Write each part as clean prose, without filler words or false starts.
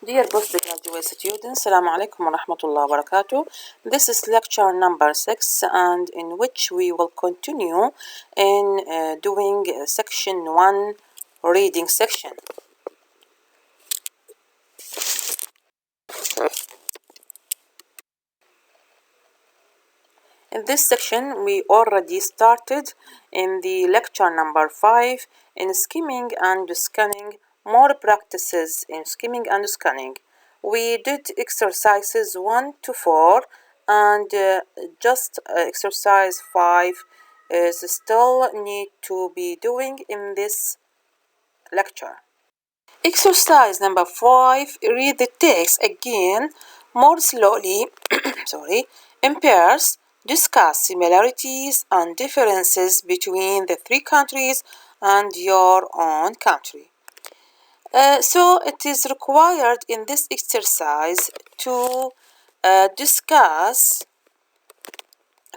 Dear postgraduate students, Assalamu alaikum wa rahmatullahi wa barakatuh. This is lecture number 6, and in which we will continue in doing section 1 reading section. In this section, we already started in the lecture number 5 in skimming and scanning, more practices in skimming and scanning. We did exercises 1 to 4 and just exercise 5 is still need to be doing in this lecture. Exercise number 5, read the text again more slowly, in pairs, discuss similarities and differences between the three countries and your own country. So it is required in this exercise to discuss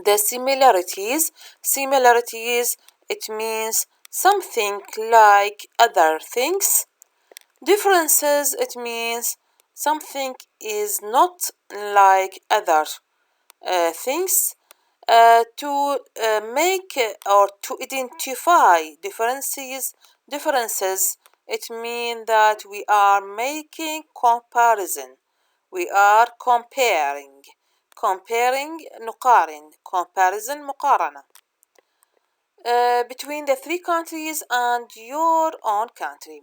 the similarities. Similarities, it means something like other things. Differences, it means something is not like other things. To make or to identify differences, it means that we are making comparison. We are comparing. نقارن. Comparison مقارنة. Between the three countries and your own country.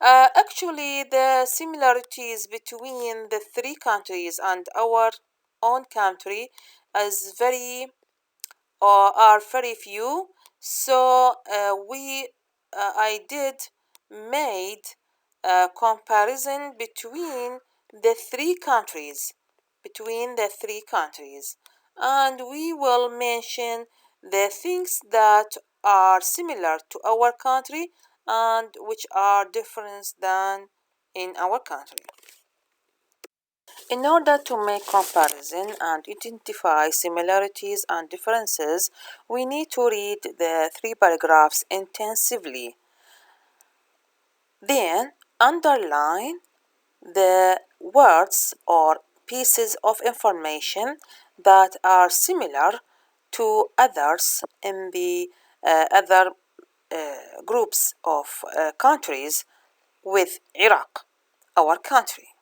Actually, the similarities between the three countries and our own country are very few. So I did made a comparison between the three countries, and we will mention the things that are similar to our country and which are different than in our country. In order to make comparison and identify similarities and differences, we need to read the three paragraphs intensively. Then underline the words or pieces of information that are similar to others in the other groups of countries with Iraq, our country.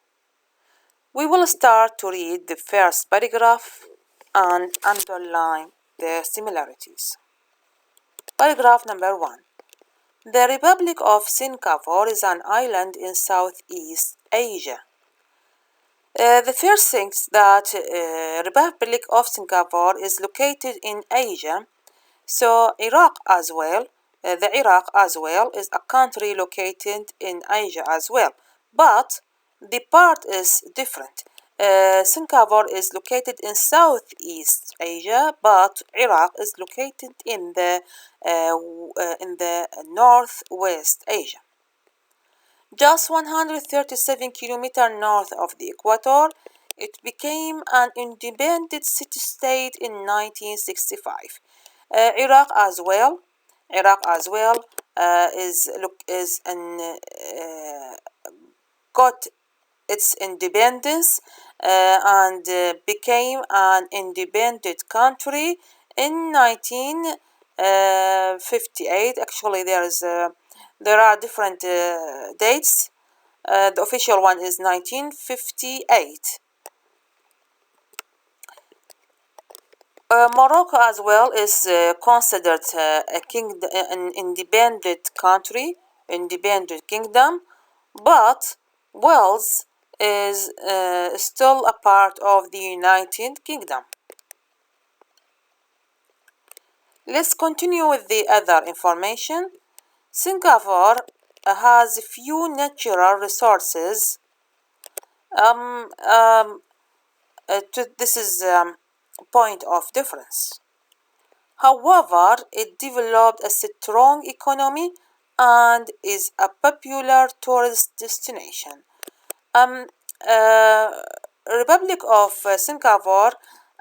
We will start to read the first paragraph and underline the similarities. Paragraph number 1. The Republic of Singapore is an island in Southeast Asia. The first thing is that Republic of Singapore is located in Asia, so Iraq as well. The Iraq as well is a country located in Asia as well, but the part is different. Singapore is located in Southeast Asia, but Iraq is located in the Northwest Asia. Just 137 kilometers north of the equator, it became an independent city-state in 1965. Iraq as well got its independence and became an independent country in 1958. Actually, there are different dates. The official one is 1958. Morocco as well is considered an independent country, independent kingdom, but Wales is still a part of the United Kingdom. Let's continue with the other information. Singapore has few natural resources. This is point of difference. However, it developed a strong economy and is a popular tourist destination. Republic of Singapore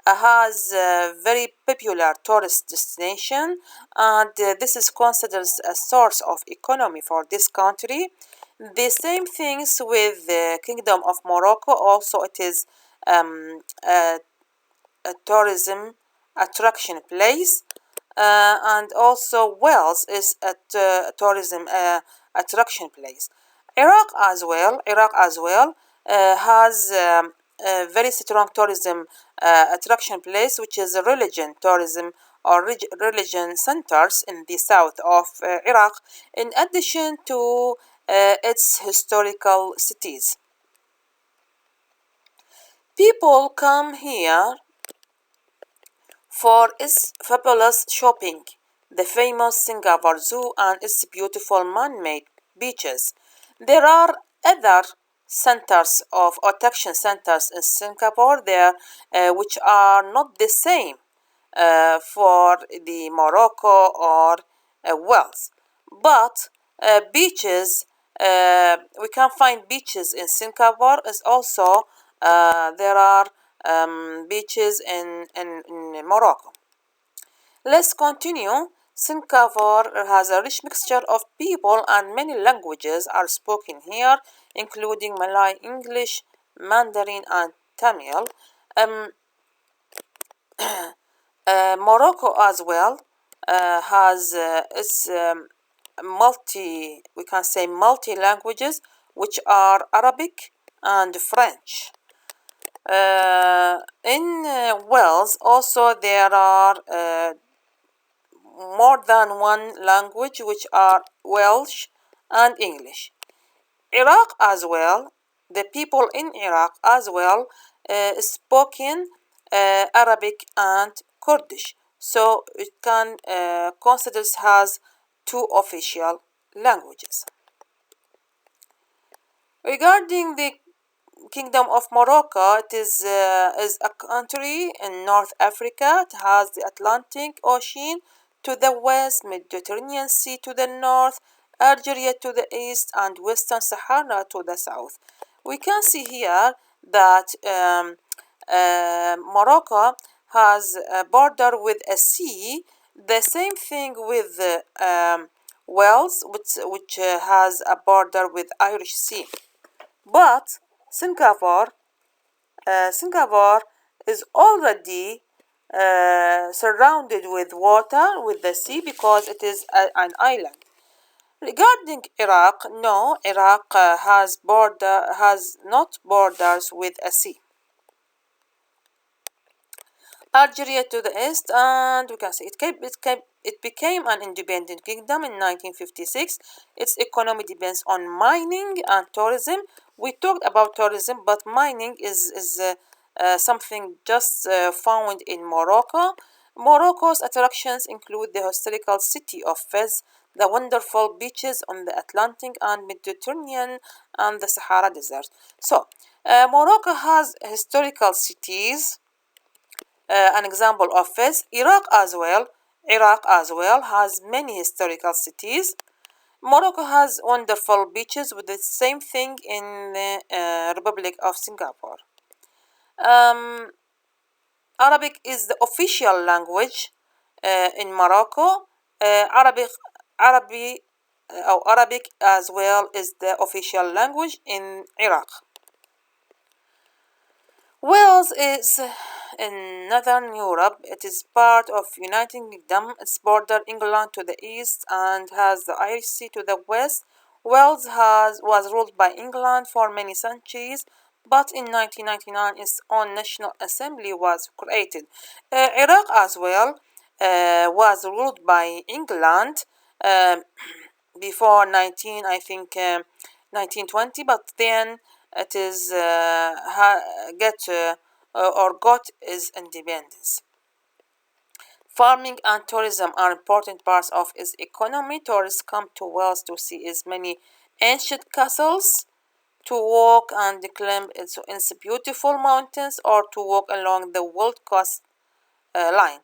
has a very popular tourist destination, and this is considered a source of economy for this country. The same things with the Kingdom of Morocco. Also, it is a tourism attraction place, and also Wales is a tourism attraction place. Iraq as well has a very strong tourism attraction place, which is a religion tourism or religion centers in the south of Iraq, in addition to its historical cities. People come here for its fabulous shopping, the famous Singapore Zoo and its beautiful man-made beaches. There are other centers of attraction centers in Singapore there, which are not the same for the Morocco or Wales. But beaches, we can find beaches in Singapore. As also there are beaches in Morocco. Let's continue. Singapore has a rich mixture of people and many languages are spoken here, including Malay, English, Mandarin, and Tamil. Um, Morocco as well has its we can say multi languages, which are Arabic and French. In Wales also there are more than one language, which are Welsh and English. Iraq as well, the people in Iraq as well spoken Arabic and Kurdish, so it can consider has two official languages. Regarding the Kingdom of Morocco, it is a country in North Africa. It has the Atlantic Ocean to the west, Mediterranean Sea to the north, Algeria to the east, and Western Sahara to the south. We can see here that Morocco has a border with a sea. The same thing with Wales, which has a border with Irish Sea. But Singapore is already surrounded with water, with the sea, because it is an island. Regarding Iraq, no, Iraq has not borders with a sea. Algeria to the east, and we can see it became an independent kingdom in 1956. Its economy depends on mining and tourism. We talked about tourism, but mining is something just found in Morocco. Morocco's attractions include the historical city of Fez, the wonderful beaches on the Atlantic and Mediterranean, and the Sahara Desert. So, Morocco has historical cities. An example of this, Iraq as well. Iraq as well has many historical cities. Morocco has wonderful beaches with the same thing in the Republic of Singapore. Um, Arabic is the official language in Morocco. Arabic as well is the official language in Iraq. Wales is in northern Europe. It is part of United Kingdom. Its border England to the east and has the Irish Sea to the west. Wales was ruled by England for many centuries, but in 1999 its own national assembly was created. Iraq as well was ruled by England before 1920, but then it is got its independence. Farming and tourism are important parts of its economy. Tourists come to Wales to see its many ancient castles, to walk and climb its beautiful mountains, or to walk along the World Coast line.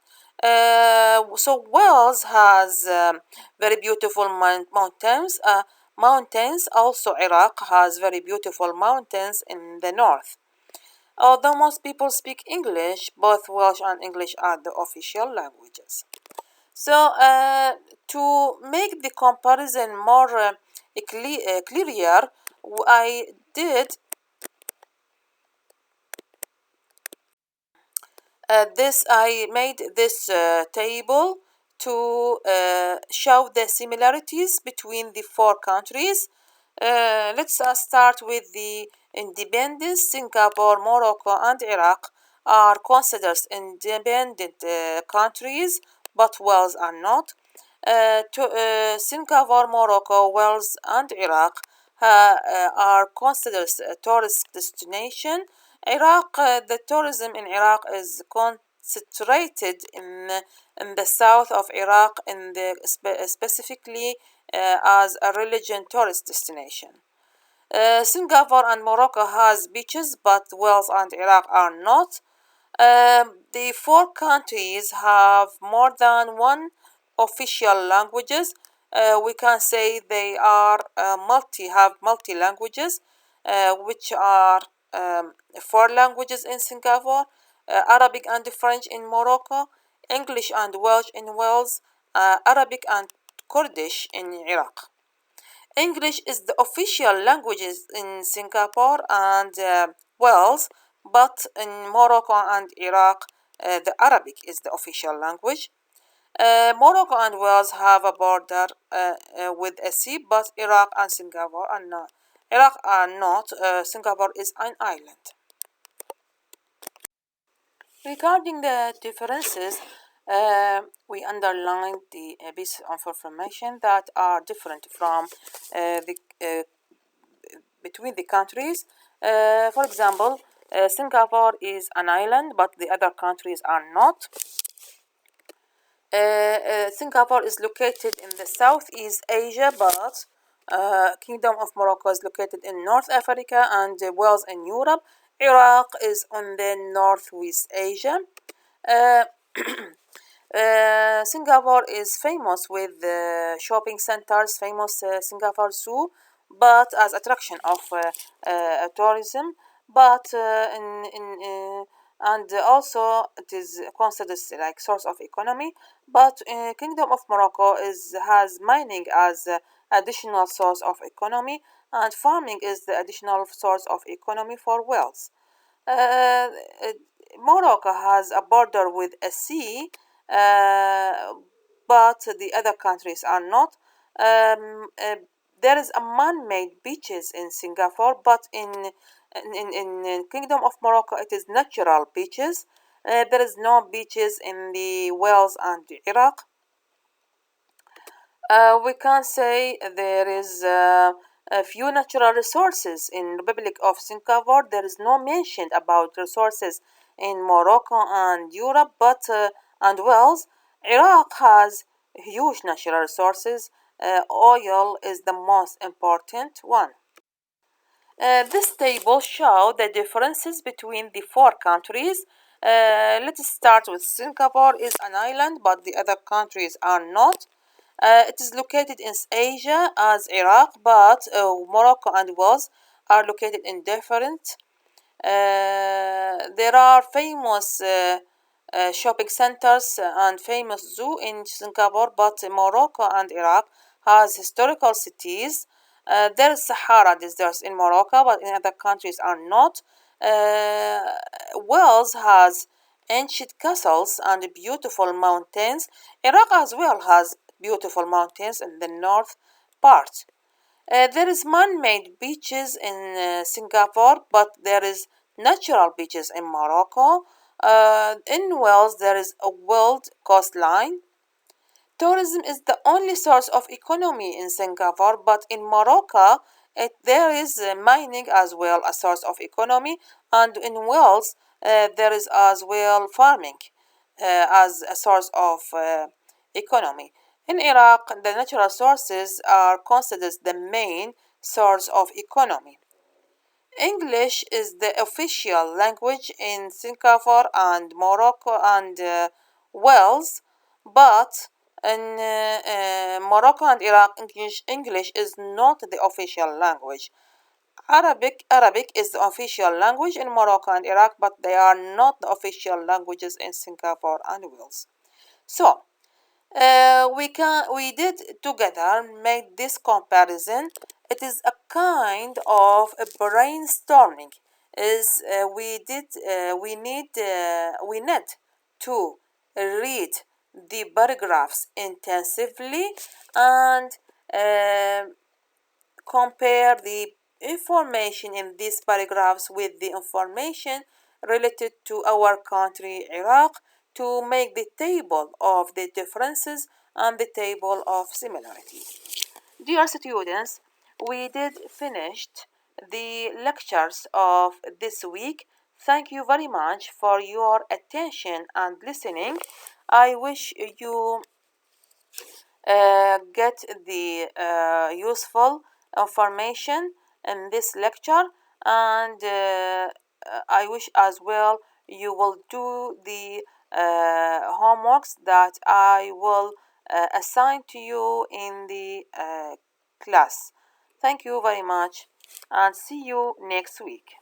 So Wales has very beautiful mountains. Mountains. Also, Iraq has very beautiful mountains in the north. Although most people speak English, both Welsh and English are the official languages. So, to make the comparison more clearer, I did I made this table to show the similarities between the four countries. Let's start with the independence. Singapore, Morocco, and Iraq are considered independent countries, but Wales are not. Singapore, Morocco, Wales, and Iraq are considered a tourist destination. The tourism in Iraq is concentrated in the south of Iraq, specifically as a religion tourist destination. Singapore and Morocco has beaches, but Wales and Iraq are not. The four countries have more than one official languages. We can say they are multi languages, which are four languages in Singapore, Arabic and French in Morocco, English and Welsh in Wales, Arabic and Kurdish in Iraq. English is the official languages in Singapore and Wales, but in Morocco and Iraq, the Arabic is the official language. Morocco and Wales have a border with a sea, but Iraq and Singapore are not. Iraq are not. Singapore is an island. Regarding the differences, we underlined the pieces of information that are different from the between the countries. For example, Singapore is an island, but the other countries are not. Singapore is located in the Southeast Asia, but Kingdom of Morocco is located in North Africa and Wales in Europe. Iraq is on the Northwest Asia. Uh, Singapore is famous with shopping centers, famous Singapore Zoo, but as attraction of tourism. But and also it is considered like source of economy. But Kingdom of Morocco has mining as additional source of economy, and farming is the additional source of economy for Wales. Uh, uh, Morocco has a border with a sea, but the other countries are not. There is a man-made beaches in Singapore, but in Kingdom of Morocco it is natural beaches. There is no beaches in the Wales and Iraq. We can say there is a few natural resources in Republic of Singapore. There is no mention about resources in Morocco and Europe, but and Wales. Iraq has huge natural resources. Oil is the most important one. This table shows the differences between the four countries. Let's start with Singapore is an island, but the other countries are not. It is located in Asia as Iraq, but Morocco and Wales are located in different. There are famous shopping centers and famous zoo in Singapore, but Morocco and Iraq has historical cities. There is Sahara deserts in Morocco, but in other countries are not. Wales has ancient castles and beautiful mountains. Iraq as well has beautiful mountains in the north part. There is man-made beaches in Singapore, but there is natural beaches in Morocco. In Wales, there is a wild coastline. Tourism is the only source of economy in Singapore, but in Morocco, there is mining as well a source of economy, and in Wales, there is as well farming as a source of economy. In Iraq, the natural sources are considered the main source of economy. English is the official language in Singapore and Morocco and Wales, but in Morocco and Iraq, English is not the official language. Arabic is the official language in Morocco and Iraq, but they are not the official languages in Singapore and Wales. So, We did together make this comparison. It is a kind of a brainstorming. Is we need to read the paragraphs intensively and uh, compare the information in these paragraphs with the information related to our country, Iraq, to make the table of the differences and the table of similarities. Dear students, we did finished the lectures of this week. Thank you very much for your attention and listening. I wish you get the useful information in this lecture, and I wish as well you will do the homeworks that I will assign to you in the class. Thank you very much and see you next week.